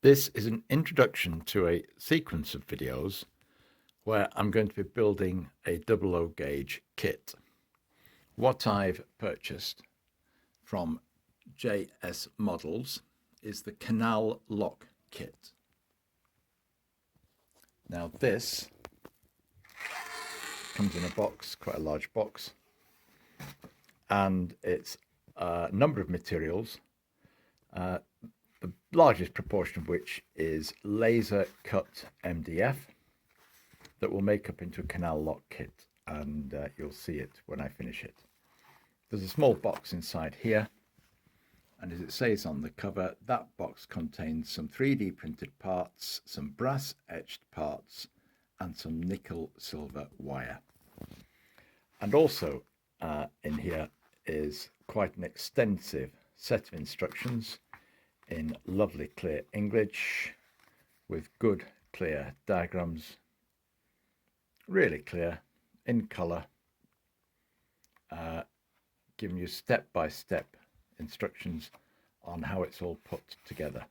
This is an introduction to a sequence of videos where I'm going to be building a 00 gauge kit. What I've purchased from JS Models is the canal lock kit. Now this comes in a box, quite a large box, and it's a number of materials, the largest proportion of which is laser cut MDF that will make up into a canal lock kit, and you'll see it when I finish it. There's a small box inside here, and as it says on the cover, that box contains some 3D printed parts, some brass etched parts, and some nickel silver wire. And also in here is quite an extensive set of instructions in lovely clear English with good clear diagrams, really clear, in colour, giving you step-by-step instructions on how it's all put together.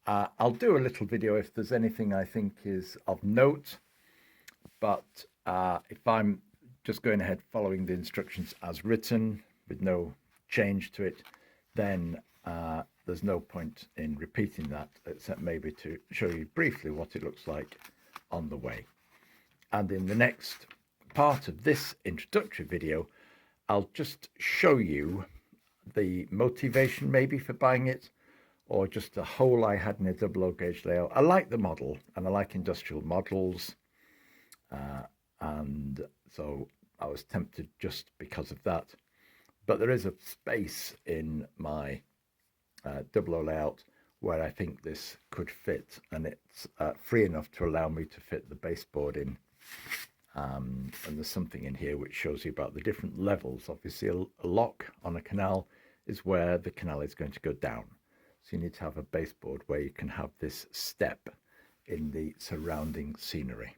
I'll do a little video if there's anything I think is of note, but if I'm just going ahead following the instructions as written with no change to it, then there's no point in repeating that, except maybe to show you briefly what it looks like on the way. And in the next part of this introductory video, I'll just show you the motivation maybe for buying it, or just a hole I had in a 00 gauge layout. I like the model, and I like industrial models, and so I was tempted just because of that. But there is a space in my 00 layout where I think this could fit, and it's free enough to allow me to fit the baseboard in. And there's something in here which shows you about the different levels. Obviously a lock on a canal is where the canal is going to go down, so you need to have a baseboard where you can have this step in the surrounding scenery.